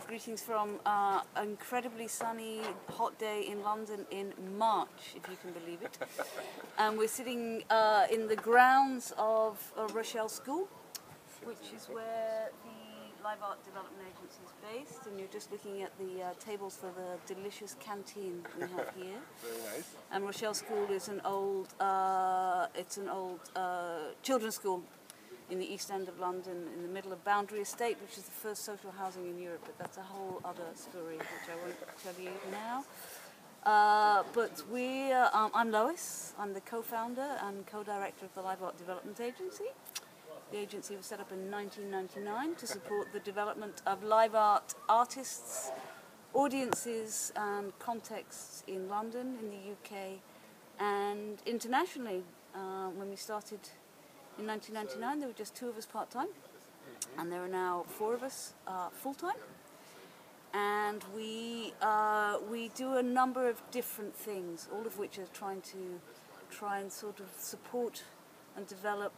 Greetings from an incredibly sunny, hot day in London in March, if you can believe it. And we're sitting in the grounds of Rochelle School, which is where the Live Art Development Agency is based. And you're just looking at the tables for the delicious canteen we have here. Very nice. And Rochelle School is an old, children's school in the East End of London, in the middle of Boundary Estate, which is the first social housing in Europe, but that's a whole other story, which I won't tell you now. I'm Lois. I'm the co-founder and co-director of the Live Art Development Agency. The agency was set up in 1999 to support the development of live art artists, audiences and contexts in London, in the UK, and internationally. When we started in 1999, there were just 2 of us part-time, and there are now 4 of us full-time. And we do a number of different things, all of which are trying and sort of support and develop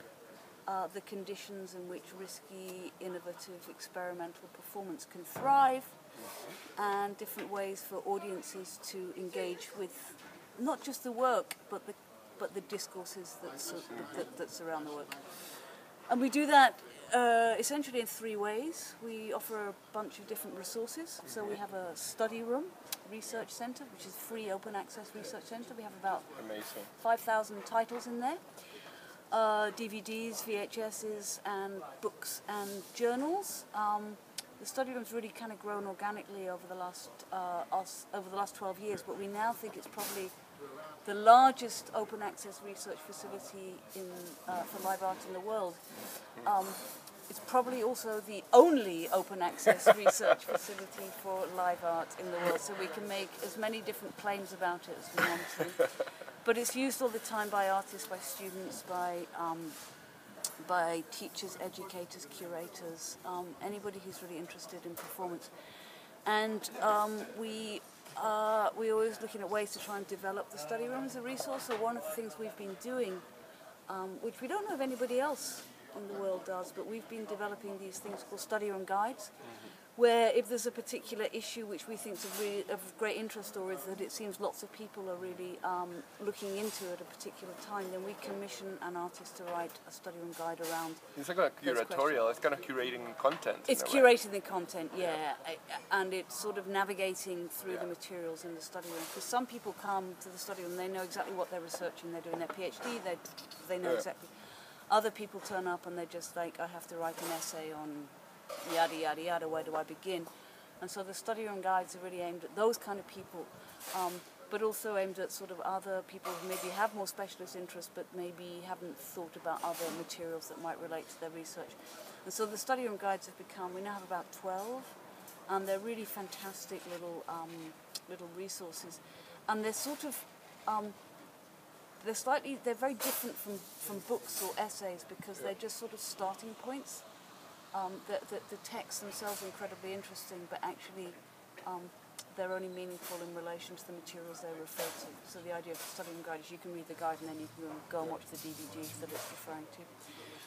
the conditions in which risky, innovative, experimental performance can thrive, and different ways for audiences to engage with not just the work, but the discourses that surround the work. And we do that essentially in 3 ways. We offer a bunch of different resources. So we have a study room, research centre, which is a free open access research centre. We have about 5,000 titles in there. DVDs, VHSs, and books and journals. The study room's really kind of grown organically over the last 12 years, but we now think it's probably the largest open access research facility for live art in the world. It's probably also the only open access research facility for live art in the world, so we can make as many different claims about it as we want to. But it's used all the time by artists, by students, by teachers, educators, curators, anybody who's really interested in performance. And we're always looking at ways to try and develop the study room as a resource. So one of the things we've been doing, which we don't know if anybody else in the world does, but we've been developing these things called study room guides, where if there's a particular issue which we think is of great interest, or is that it seems lots of people are really looking into at a particular time, then we commission an artist to write a study room guide around. It's like a curatorial, it's kind of curating content. It's curating the content, yeah, and it's sort of navigating through the materials in the study room. Because some people come to the study room, they know exactly what they're researching, they're doing their PhD, they know exactly. Other people turn up and they're just like, I have to write an essay on yada yada yada, where do I begin? And so the study room guides are really aimed at those kind of people, but also aimed at sort of other people who maybe have more specialist interests but maybe haven't thought about other materials that might relate to their research. And so the study room guides have become, we now have about 12, and they're really fantastic little resources, and they're sort of they're very different from books or essays, because they're just sort of starting points. The texts themselves are incredibly interesting, but actually they're only meaningful in relation to the materials they refer to. So the idea of the study room guide is you can read the guide and then you can go and watch the DVDs that it's referring to.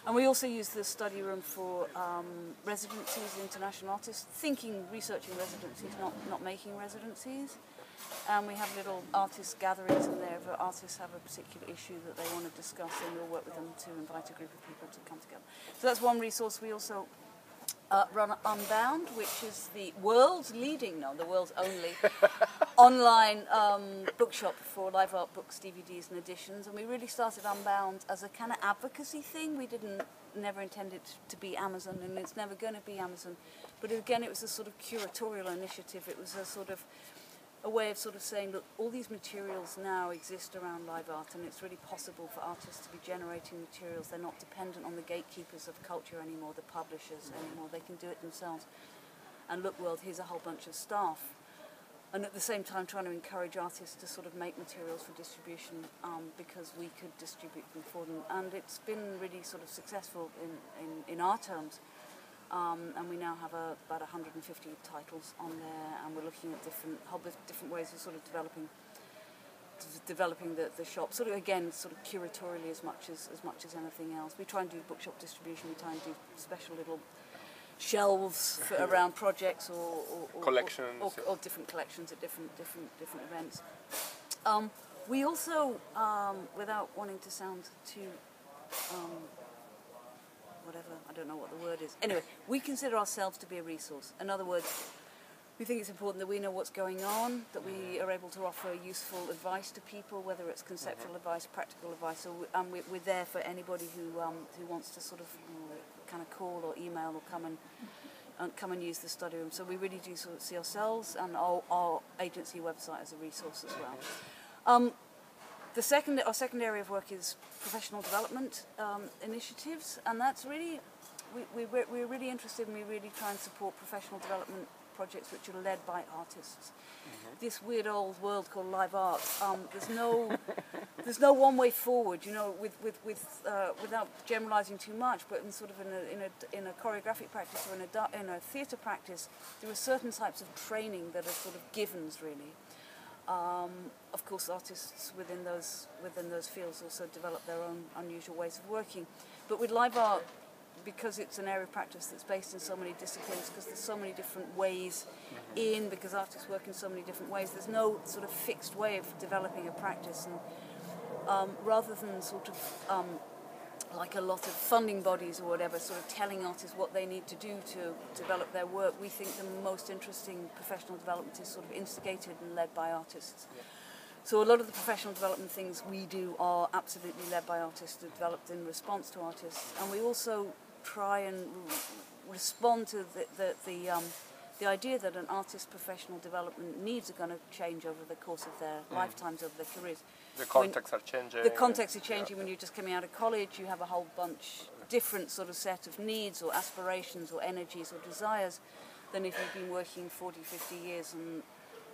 And we also use the study room for residencies, international artists, researching residencies, not making residencies. And we have little artist gatherings in there where artists have a particular issue that they want to discuss, and we'll work with them to invite a group of people to come together. So that's one resource. We also run Unbound, which is the world's only online bookshop for live art books, DVDs and editions. And we really started Unbound as a kind of advocacy thing. We never intended it to be Amazon, and it's never going to be Amazon. But again, it was a sort of curatorial initiative. It was a way of sort of saying, look, all these materials now exist around live art, and it's really possible for artists to be generating materials. They're not dependent on the gatekeepers of culture anymore, the publishers anymore. They can do it themselves. And look, world, here's a whole bunch of staff and at the same time trying to encourage artists to sort of make materials for distribution because we could distribute them for them. And it's been really sort of successful in our terms. And we now have about 150 titles on there, and we're looking at different ways of sort of developing the shop, sort of again sort of curatorially as much as anything else. We try and do bookshop distribution. We try and do special little shelves around projects or collections or different collections at different events. We also, without wanting to sound too whatever, I don't know what the word is. Anyway, we consider ourselves to be a resource. In other words, we think it's important that we know what's going on, that we are able to offer useful advice to people, whether it's conceptual advice, practical advice, and we're there for anybody who wants to sort of kind of call or email or come and use the study room. So we really do sort of see ourselves and our agency website as a resource as well. Our second area of work is professional development initiatives, and that's really, we're really interested, and we really try and support professional development projects which are led by artists. This weird old world called live art. There's no one way forward, you know, without generalising too much, but in sort of in a choreographic practice or in a theatre practice, there are certain types of training that are sort of givens, really. Of course, artists within those fields also develop their own unusual ways of working. But with live art, because it's an area of practice that's based in so many disciplines, because there's so many different ways in, because artists work in so many different ways, there's no sort of fixed way of developing a practice. And rather than sort of like a lot of funding bodies or whatever sort of telling artists what they need to do to develop their work, we think the most interesting professional development is sort of instigated and led by artists. So a lot of the professional development things we do are absolutely led by artists, developed in response to artists, and we also try and respond to the idea that an artist's professional development needs are going to change over the course of their lifetimes, over their careers. The contexts are changing. The context are changing. When you're just coming out of college, you have a whole bunch different sort of set of needs or aspirations or energies or desires than if you've been working 40, 50 years and,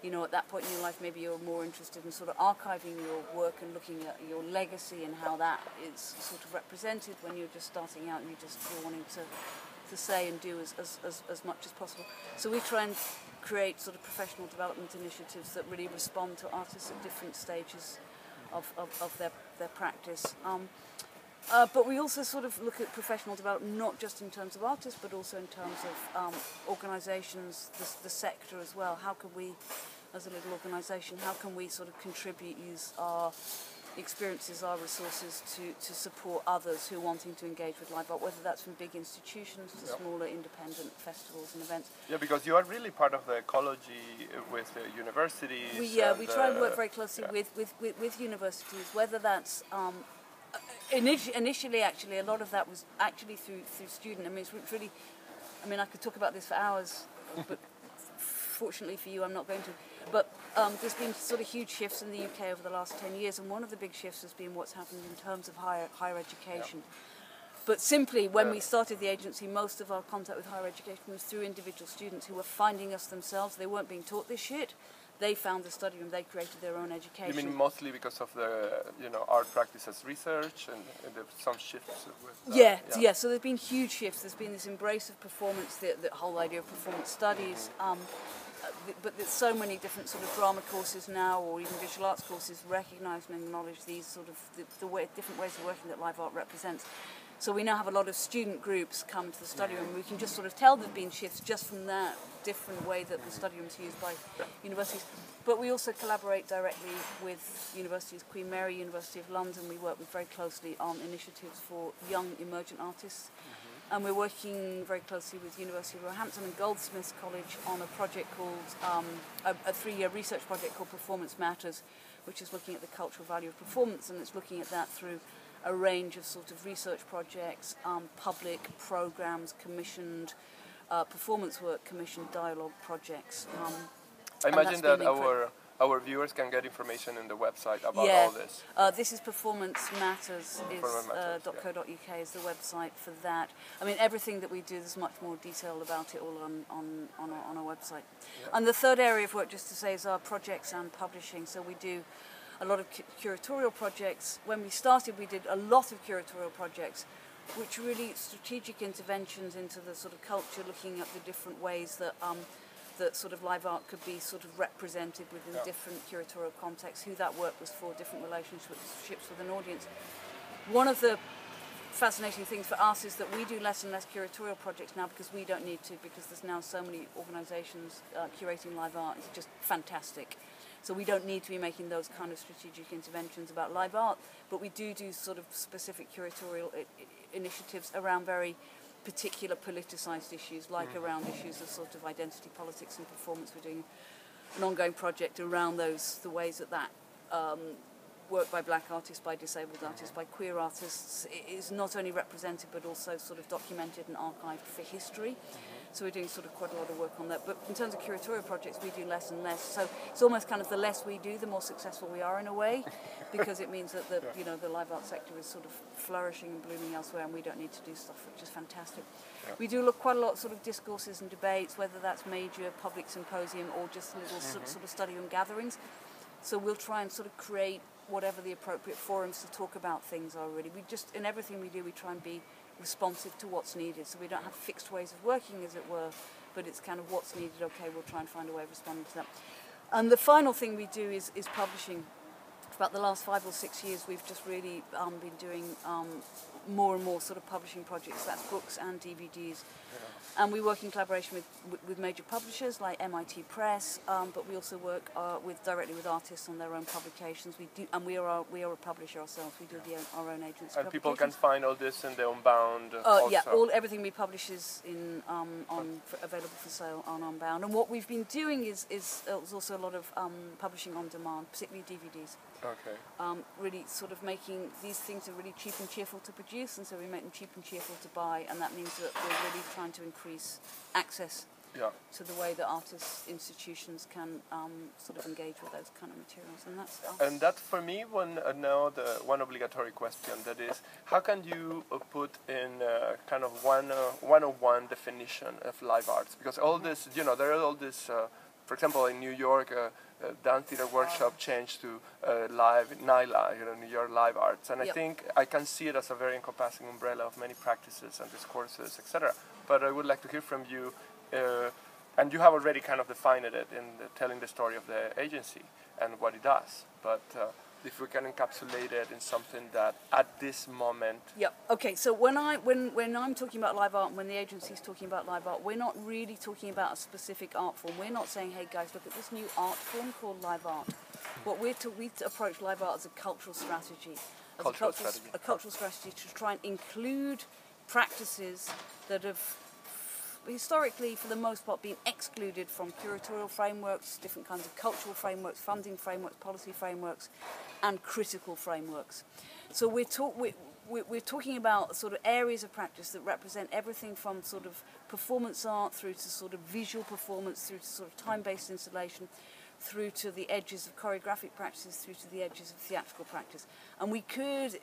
you know, at that point in your life maybe you're more interested in sort of archiving your work and looking at your legacy and how that is sort of represented when you're just starting out and you're wanting to say and do as much as possible. So we try and create sort of professional development initiatives that really respond to artists at different stages of their practice. But we also sort of look at professional development not just in terms of artists, but also in terms of organisations, the sector as well. How can we, as a little organisation, how can we sort of contribute, use our experiences, our resources to support others who are wanting to engage with live art, whether that's from big institutions to smaller independent festivals and events. Yeah, because you are really part of the ecology with the universities. We try and work very closely with universities, whether that's initially actually a lot of that was actually through student. I mean, it's really, I mean, I could talk about this for hours, but fortunately for you I'm not going to. But there's been sort of huge shifts in the UK over the last 10 years, and one of the big shifts has been what's happened in terms of higher education. But simply, when we started the agency, most of our contact with higher education was through individual students who were finding us themselves. They weren't being taught this shit. They found the study room. They created their own education. You mean mostly because of the art practice as research and some shifts with yeah. So there's been huge shifts. There's been this embrace of performance, the whole idea of performance studies. But there's so many different sort of drama courses now, or even visual arts courses, recognise and acknowledge these sort of different ways of working that live art represents. So we now have a lot of student groups come to the study room. We can just sort of tell there've been shifts just from that different way that the study room is used by universities. But we also collaborate directly with universities, Queen Mary, University of London. We work very closely on initiatives for young emergent artists. And we're working very closely with University of Roehampton and Goldsmiths College on a project called, a 3-year research project called Performance Matters, which is looking at the cultural value of performance, and it's looking at that through a range of sort of research projects, public programs, commissioned performance work, commissioned dialogue projects. I imagine that our viewers can get information in the website about Yeah. all this. This is Performance Matters, .co.uk is the website for that. I mean, everything that we do, there's much more detail about it all on our website. Yeah. And the third area of work, just to say, is our projects and publishing. So we do a lot of curatorial projects. When we started, we did a lot of curatorial projects, which really strategic interventions into the sort of culture, looking at the different ways that that sort of live art could be sort of represented within different curatorial contexts, who that work was for, different relationships with an audience. One of the fascinating things for us is that we do less and less curatorial projects now because we don't need to, because there's now so many organisations curating live art. It's just fantastic. So we don't need to be making those kind of strategic interventions about live art, but we do sort of specific curatorial initiatives around very particular politicised issues, like around issues of sort of identity politics and performance. We're doing an ongoing project around the ways that work by black artists, by disabled artists, by queer artists is not only represented but also sort of documented and archived for history. So we're doing sort of quite a lot of work on that. But in terms of curatorial projects, we do less and less. So it's almost kind of the less we do, the more successful we are in a way, because it means that the live art sector is sort of flourishing and blooming elsewhere, and we don't need to do stuff, which is fantastic. Yeah. We do look quite a lot sort of discourses and debates, whether that's major public symposium or just little sort of study room gatherings. So we'll try and sort of create whatever the appropriate forums to talk about things are really. We just, in everything we do, we try and be responsive to what's needed. So we don't have fixed ways of working, as it were, but it's kind of what's needed. Okay, we'll try and find a way of responding to that. And the final thing we do is publishing. For about the last 5 or 6 years, we've just really been doing more and more sort of publishing projects. That's books and DVDs. And we work in collaboration with major publishers like MIT Press, but we also work directly with artists on their own publications. We are a publisher ourselves. We do our own agency. And people can find all this in the Unbound. Also. Yeah, everything we publish is available for sale on Unbound. And what we've been doing is also a lot of publishing on demand, particularly DVDs. Okay. Really sort of making these things are really cheap and cheerful to produce, and so we make them cheap and cheerful to buy, and that means that we're really trying to increase access to the way that artists, institutions can sort of engage with those kind of materials, and that's us. And that for me, one obligatory question, that is, how can you put in kind of 101 definition of live arts? Because all this, there are all this, for example, in New York, Dance Theatre Workshop changed to NYLA, New York Live Arts, and I think I can see it as a very encompassing umbrella of many practices and discourses, etc. But I would like to hear from you, and you have already kind of defined it in telling the story of the agency and what it does, but if we can encapsulate it in something that at this moment... Yeah, okay, so when I'm talking about live art and when the agency's talking about live art, we're not really talking about a specific art form. We're not saying, hey guys, look at this new art form called live art. What we approach live art as a cultural strategy. A cultural strategy to try and include practices that have historically, for the most part, been excluded from curatorial frameworks, different kinds of cultural frameworks, funding frameworks, policy frameworks, and critical frameworks. So we're talking about sort of areas of practice that represent everything from sort of performance art through to sort of visual performance, through to sort of time-based installation, through to the edges of choreographic practices, through to the edges of theatrical practice. And we could...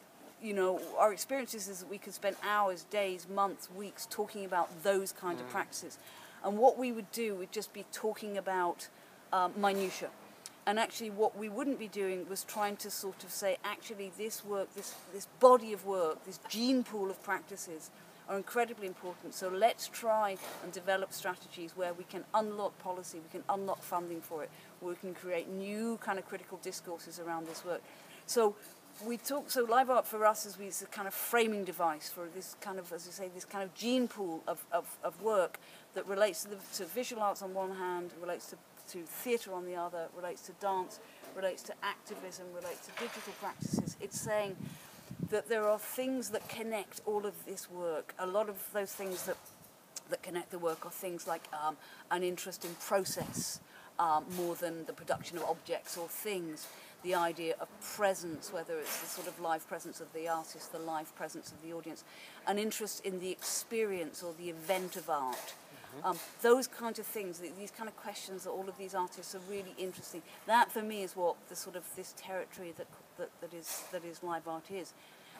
our experiences is that we could spend hours, days, months, weeks talking about those kind of practices. And what we would do would just be talking about minutiae. And actually what we wouldn't be doing was trying to sort of say, actually this work, this body of work, this gene pool of practices are incredibly important. So let's try and develop strategies where we can unlock policy, we can unlock funding for it, where we can create new kind of critical discourses around this work. So live art for us is a kind of framing device for this kind of, as you say, this kind of gene pool of work that relates to visual arts on one hand, relates to theatre on the other, relates to dance, relates to activism, relates to digital practices. It's saying that there are things that connect all of this work. A lot of those things that connect the work are things like an interest in process more than the production of objects or things. The idea of presence, whether it's the sort of live presence of the artist, the live presence of the audience, an interest in the experience or the event of art, Those kinds of things, these kind of questions that all of these artists are really interesting. That for me is what the sort of this territory that is live art is.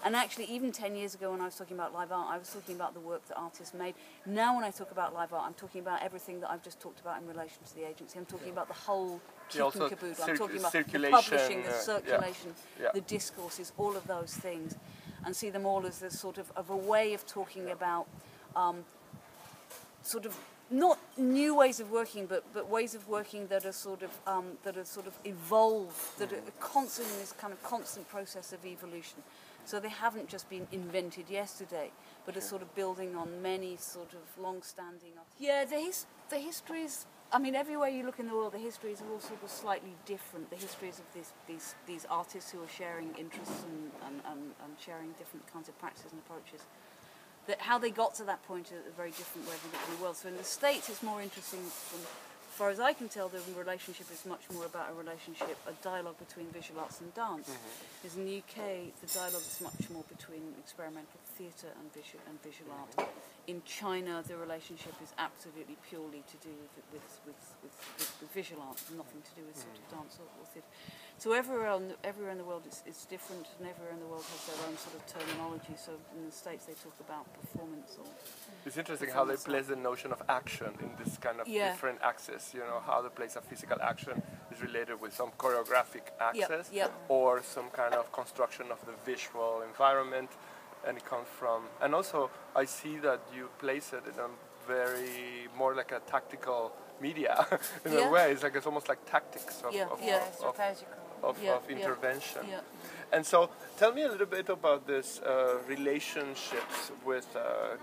And actually, even 10 years ago when I was talking about live art, I was talking about the work that artists made. Now when I talk about live art, I'm talking about everything that I've just talked about in relation to the agency. I'm talking about the whole kit and caboodle. I'm talking about the publishing, the circulation, the discourses, all of those things, and see them all as a sort of a way of talking about sort of not new ways of working, but ways of working that are sort of evolved, that are constantly in this kind of constant process of evolution. So they haven't just been invented yesterday, but are sort of building on many sort of long-standing. Yeah, the histories. I mean, everywhere you look in the world, the histories are all sort of slightly different. The histories of these artists who are sharing interests and sharing different kinds of practices and approaches. How they got to that point is a very different way of looking at the world. So in the States, it's more interesting. As far as I can tell, the relationship is much more about a dialogue between visual arts and dance. Whereas in the UK, the dialogue is much more between experimental theatre and visual art. In China, the relationship is absolutely purely to do with visual art, nothing to do with sort of dance or theatre. So everywhere in the world it's different, and everywhere in the world has their own sort of terminology. So in the States they talk about performance or... It's interesting how they place the notion of action in this kind of different axis. You know, how they place a physical action is related with some choreographic axis or some kind of construction of the visual environment, and it comes from... And also I see that you place it in a very more like a tactical media in a way. It's like it's almost like tactics of intervention. And so tell me a little bit about this relationships with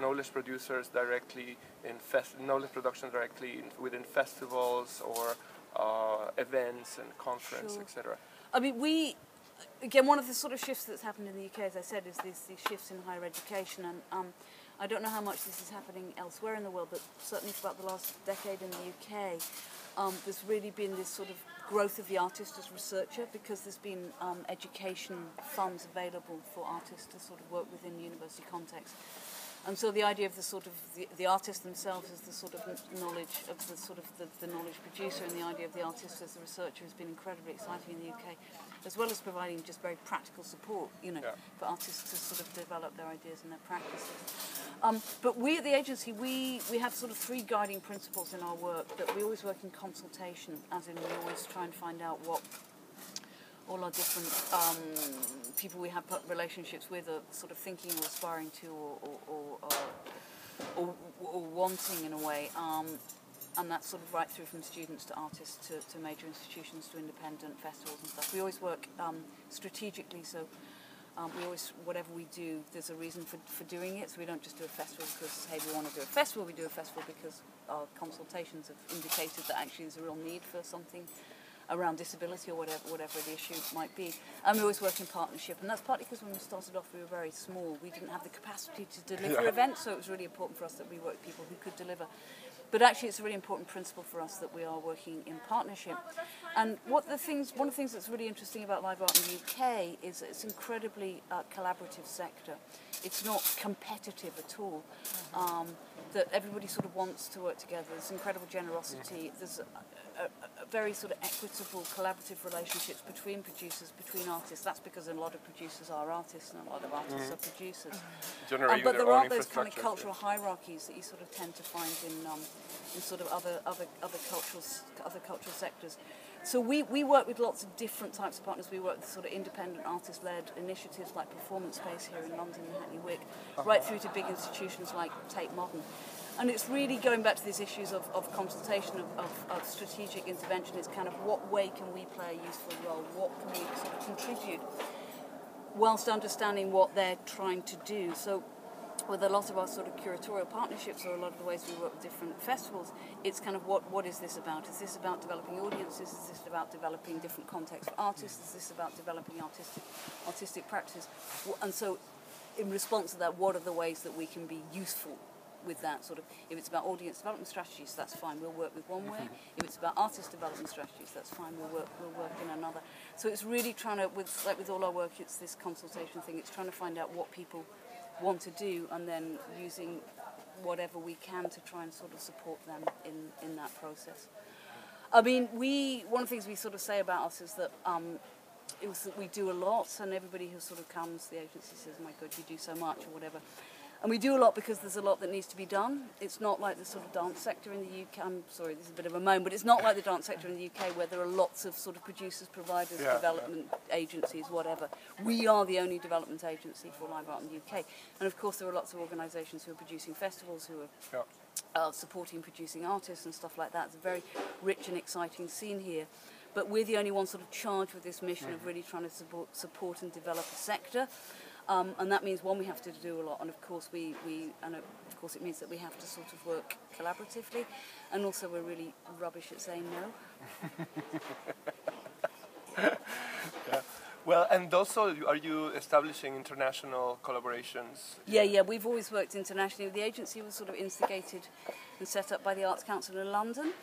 knowledge producers directly in knowledge production directly within festivals or events and conference, etc. I mean, again, one of the sort of shifts that's happened in the UK, as I said, is these shifts in higher education, and I don't know how much this is happening elsewhere in the world, but certainly for about the last decade in the UK, there's really been this sort of growth of the artist as researcher, because there's been education funds available for artists to sort of work within university context. And so the idea of the sort of the artist themselves as the sort of knowledge of the sort of the knowledge producer, and the idea of the artist as the researcher has been incredibly exciting in the UK, as well as providing just very practical support, for artists to sort of develop their ideas and their practices. But we at the agency, we have sort of three guiding principles in our work. That we always work in consultation, as in we always try and find out what all our different people we have relationships with are sort of thinking or aspiring to or wanting in a way. And that's sort of right through from students to artists to major institutions to independent festivals and stuff. We always work strategically, so we always, whatever we do, there's a reason for doing it. So we don't just do a festival because, hey, we want to do a festival. We do a festival because our consultations have indicated that actually there's a real need for something around disability or whatever the issue might be. And we always work in partnership, and that's partly because when we started off we were very small. We didn't have the capacity to deliver events, so it was really important for us that we worked with people who could deliver. But actually it's a really important principle for us that we are working in partnership. And one of the things that's really interesting about live art in the UK is it's an incredibly collaborative sector. It's not competitive at all. That everybody sort of wants to work together. There's incredible generosity. There's a very sort of equitable, collaborative relationships between producers, between artists. That's because a lot of producers are artists and a lot of artists are producers. But there aren't those kind of cultural hierarchies that you sort of tend to find in sort of other cultural sectors. So we work with lots of different types of partners. We work with sort of independent artist-led initiatives like Performance Space here in London and Hackney Wick, right through to big institutions like Tate Modern. And it's really going back to these issues of consultation, of strategic intervention. It's kind of what way can we play a useful role? What can we sort of contribute whilst understanding what they're trying to do? So with a lot of our sort of curatorial partnerships or a lot of the ways we work with different festivals, it's kind of what is this about? Is this about developing audiences? Is this about developing different contexts for artists? Is this about developing artistic practices? And so in response to that, what are the ways that we can be useful with that sort of? If it's about audience development strategies, that's fine, we'll work with one way. If it's about artist development strategies, that's fine, we'll work in another. So it's really trying to, with all our work, it's this consultation thing. It's trying to find out what people want to do, and then using whatever we can to try and sort of support them in that process. I mean, one of the things we sort of say about us is that we do a lot, and everybody who sort of comes to the agency says, "My God, you do so much," or whatever. And we do a lot because there's a lot that needs to be done. It's not like the sort of dance sector in the UK. I'm sorry, this is a bit of a moan, but it's not like the dance sector in the UK where there are lots of sort of producers, providers, development agencies, whatever. We are the only development agency for live art in the UK. And of course there are lots of organisations who are producing festivals, who are supporting producing artists and stuff like that. It's a very rich and exciting scene here. But we're the only ones sort of charged with this mission of really trying to support and develop a sector. And that means, one, we have to do a lot, and of course of course it means that we have to sort of work collaboratively, and also we're really rubbish at saying no. Well, and also, are you establishing international collaborations? Yeah, we've always worked internationally. The agency was sort of instigated and set up by the Arts Council in London,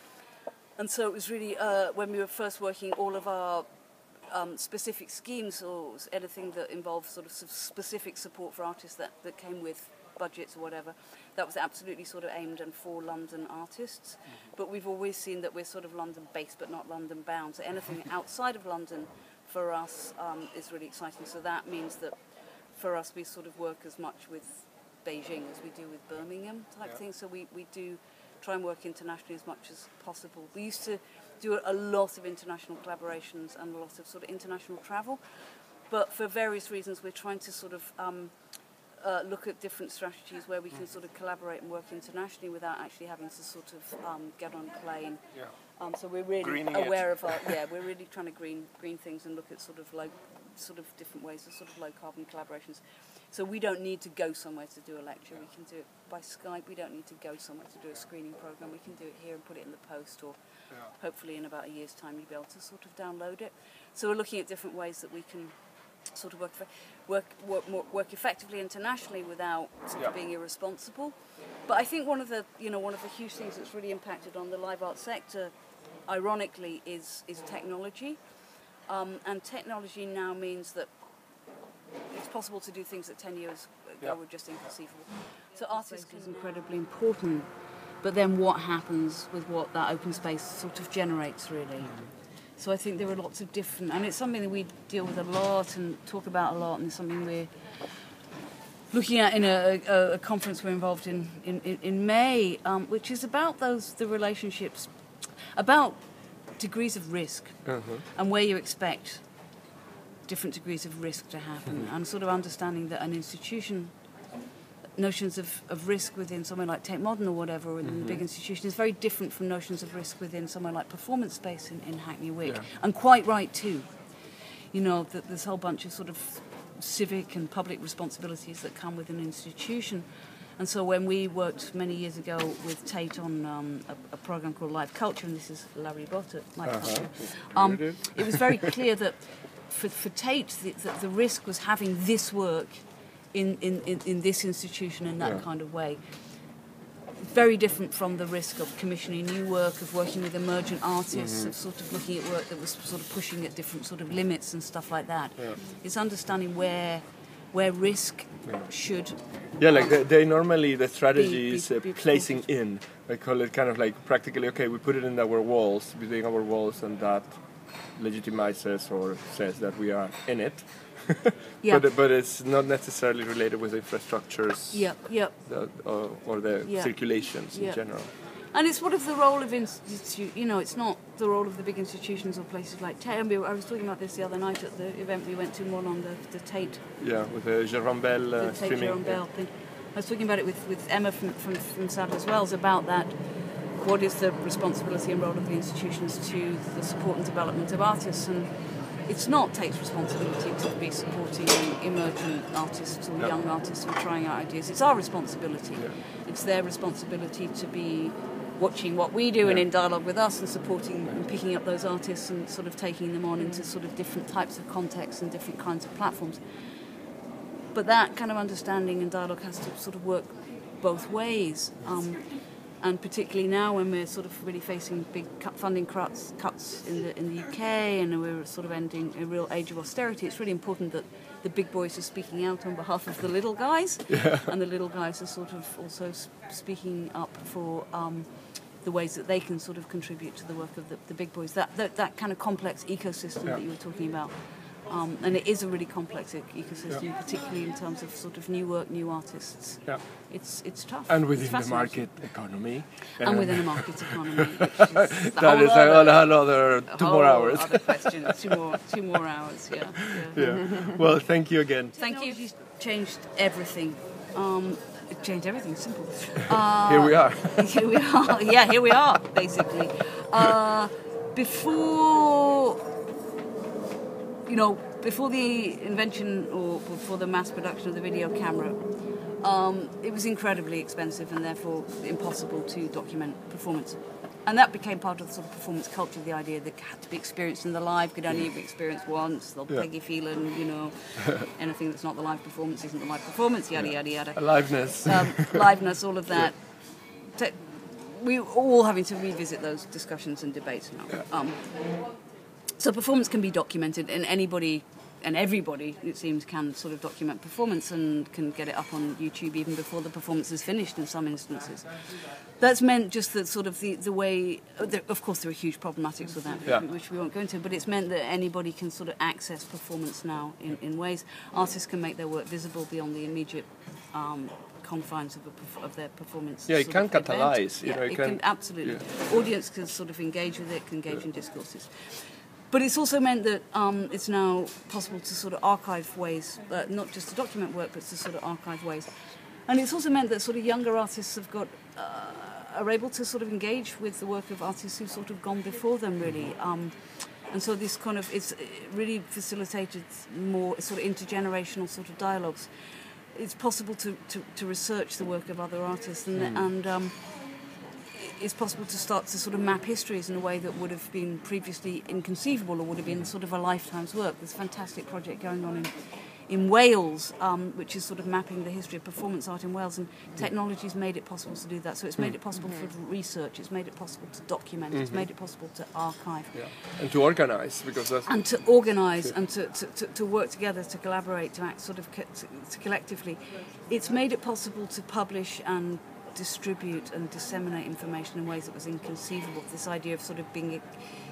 and so it was really, when we were first working, all of our specific schemes or anything that involved sort of specific support for artists that came with budgets or whatever, that was absolutely sort of aimed and for London artists. But we've always seen that we're sort of London-based but not London-bound. So anything outside of London for us is really exciting. So that means that for us we sort of work as much with Beijing as we do with Birmingham type thing. So we do try and work internationally as much as possible. We used to do a lot of international collaborations and a lot of sort of international travel, but for various reasons we're trying to sort of look at different strategies where we can sort of collaborate and work internationally without actually having to sort of get on a plane. So we're really Greening aware of our we're really trying to green things and look at sort of different ways of sort of low carbon collaborations. So we don't need to go somewhere to do a lecture. We can do it by Skype. We don't need to go somewhere to do a screening program. We can do it here and put it in the post, or hopefully in about a year's time you'll be able to sort of download it. So we're looking at different ways that we can sort of work effectively internationally without sort of being irresponsible. But I think one of the huge things that's really impacted on the live art sector, ironically, is technology. And technology now means that it's possible to do things that 10 years ago were just inconceivable. So artists is incredibly important, but then what happens with what that open space sort of generates, really. So I think there are lots of different, and it's something that we deal with a lot and talk about a lot, and it's something we're looking at in a conference we're involved in May, which is about the relationships, about degrees of risk and where you expect different degrees of risk to happen, and sort of understanding that an institution, notions of risk within somewhere like Tate Modern or whatever, or in the big institution, is very different from notions of risk within somewhere like Performance Space in Hackney Wick, and quite right too. You know, that there's a whole bunch of sort of civic and public responsibilities that come with an institution. And so when we worked many years ago with Tate on a program called Live Culture, and this is Larry Bott at Live Culture, it was very clear that for Tate, the risk was having this work in this institution in that kind of way. Very different from the risk of commissioning new work, of working with emergent artists, of sort of looking at work that was sort of pushing at different sort of limits and stuff like that. It's understanding where risk should... Yeah, like they normally, the strategy is placing in. I call it kind of like practically, okay, we put it in our walls, within our walls, and that legitimizes or says that we are in it. But it's not necessarily related with infrastructures or the circulations in general. And it's sort of the role of it's not the role of the big institutions or places like Tate. I was talking about this the other night at the event we went to, more on the Tate. Yeah, with the Jérôme Bell streaming. Jérôme Bell thing. I was talking about it with Emma from Sadler's Wells about that. What is the responsibility and role of the institutions to the support and development of artists? And it's not Tate's responsibility to be supporting emergent artists or young artists who are trying out ideas. It's our responsibility. It's their responsibility to be watching what we do and in dialogue with us and supporting and picking up those artists and sort of taking them on into sort of different types of contexts and different kinds of platforms. But that kind of understanding and dialogue has to sort of work both ways. And particularly now when we're sort of really facing big funding cuts in the UK, and we're sort of ending a real age of austerity, it's really important that the big boys are speaking out on behalf of the little guys, and the little guys are sort of also speaking up for the ways that they can sort of contribute to the work of the big boys. That kind of complex ecosystem that you were talking about. And it is a really complex ecosystem, particularly in terms of sort of new work, new artists. Yeah. It's tough. And within the market economy. And within the market economy. Which is that is another 2 more hours. Other question. two more hours, yeah. Well, thank you again. Thank you. You changed everything. It changed everything, simple. Here we are. Here we are. Yeah, here we are, basically. Before the invention or before the mass production of the video camera, it was incredibly expensive and therefore impossible to document performance. And that became part of the sort of performance culture, the idea that it had to be experienced in the live, could only be experienced once, the Peggy feeling, anything that's not the live performance isn't the live performance, yada, yada, yada. Aliveness. Liveness, all of that. We're all having to revisit those discussions and debates now. So performance can be documented, and anybody and everybody, it seems, can sort of document performance and can get it up on YouTube even before the performance is finished in some instances. That's meant just that sort of the way, of course there are huge problematics with that, which we won't go into, but it's meant that anybody can sort of access performance now in ways. Artists can make their work visible beyond the immediate confines of their performance. Yeah, it can catalyze. It can absolutely. Yeah. Audience can sort of engage with it, can engage in discourses. But it's also meant that it's now possible to sort of archive ways, not just to document work, but to sort of archive ways. And it's also meant that sort of younger artists are able to sort of engage with the work of artists who've sort of gone before them, really. And so this kind of, it's really facilitated more sort of intergenerational sort of dialogues. It's possible to research the work of other artists, and it's possible to start to sort of map histories in a way that would have been previously inconceivable or would have been sort of a lifetime's work. There's a fantastic project going on in Wales, which is sort of mapping the history of performance art in Wales, and technology's made it possible to do that. So it's made it possible for research, it's made it possible to document, it's made it possible to archive. Yeah. And to organise, because that's... And to organise and to work together, to collaborate, to act sort of to collectively. It's made it possible to publish and distribute and disseminate information in ways that was inconceivable. This idea of sort of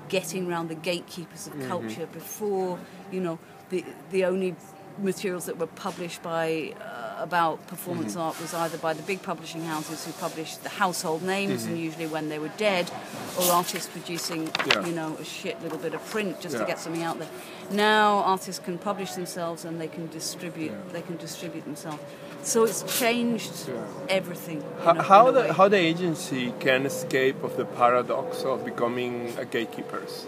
getting around the gatekeepers of culture before, the only materials that were published about performance art was either by the big publishing houses who published the household names, and usually when they were dead, or artists producing, a shit little bit of print just to get something out there. Now artists can publish themselves and they can distribute. They can distribute themselves. So it's changed everything. How the agency can escape of the paradox of becoming a gatekeepers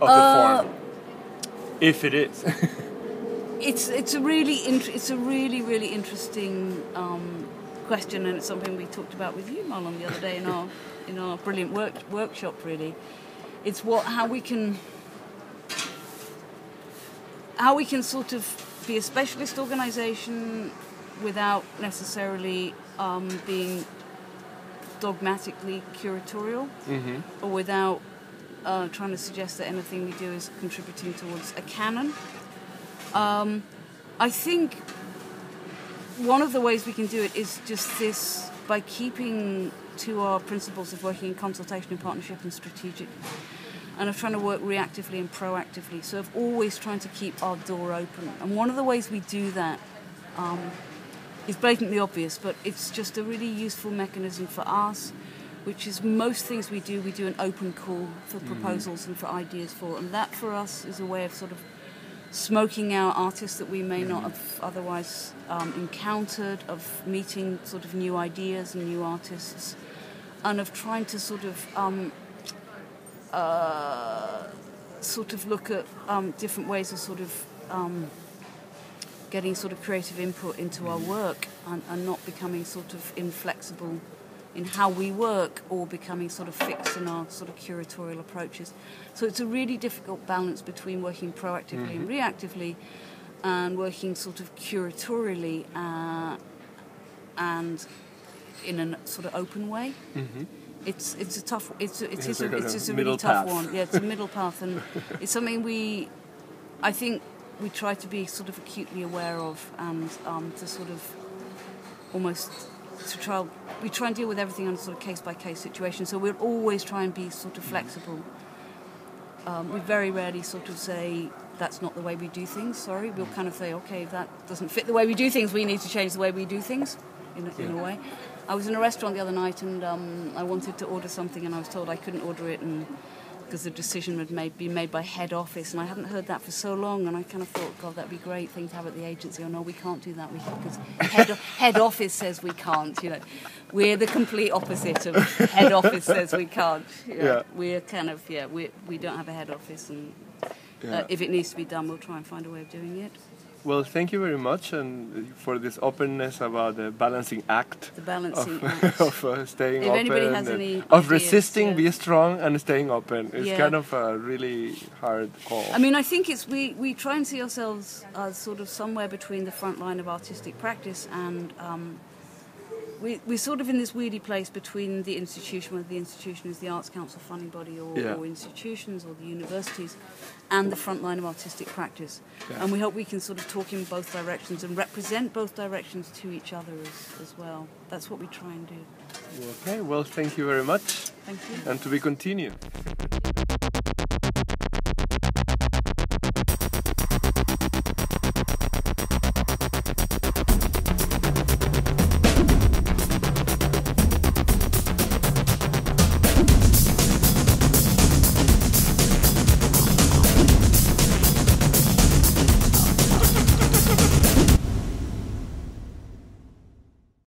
of the form, if it is. It's a really interesting question, and it's something we talked about with you, Marlon, the other day in our brilliant workshop. Really, it's how we can sort of be a specialist organisation without necessarily being dogmatically curatorial, or without trying to suggest that anything we do is contributing towards a canon. I think one of the ways we can do it is just this, by keeping to our principles of working in consultation and partnership and strategic, and of trying to work reactively and proactively, so of always trying to keep our door open. And one of the ways we do that is blatantly obvious, but it's just a really useful mechanism for us, which is most things we do an open call for proposals and for ideas for, and that for us is a way of sort of smoking out artists that we may not have otherwise encountered, of meeting sort of new ideas and new artists, and of trying to sort of look at different ways of sort of getting sort of creative input into our work, and not becoming sort of inflexible in how we work, or becoming sort of fixed in our sort of curatorial approaches. So it's a really difficult balance between working proactively and reactively, and working sort of curatorially and in a sort of open way. Mm-hmm. It's a tough. It's just a middle really tough path. one. Yeah, it's a middle path, and it's something I think we try to be sort of acutely aware of, and to sort of almost we try and deal with everything on a sort of case by case situation. So we'll always try and be sort of flexible. We very rarely sort of say that's not the way we do things. Sorry, we'll kind of say, okay, if that doesn't fit the way we do things, we need to change the way we do things in a way. I was in a restaurant the other night and I wanted to order something and I was told I couldn't order it because the decision had been made by head office, and I hadn't heard that for so long, and I kind of thought, God, that'd be a great thing to have at the agency. Oh no, we can't do that because head office says we can't. We're the complete opposite of head office says we can't. We're kind of we don't have a head office, and if it needs to be done, we'll try and find a way of doing it. Well, thank you very much, and for this openness about the balancing act. The balancing act. Of staying if open. Anybody has any of ideas, resisting, be strong, and staying open. It's kind of a really hard call. I mean, I think we try and see ourselves as sort of somewhere between the front line of artistic practice and we're sort of in this weirdy place between the institution, whether the institution is the Arts Council funding body or institutions or the universities, and the front line of artistic practice. And we hope we can sort of talk in both directions and represent both directions to each other as well. That's what we try and do. Okay, well, thank you very much. Thank you. And to be continued.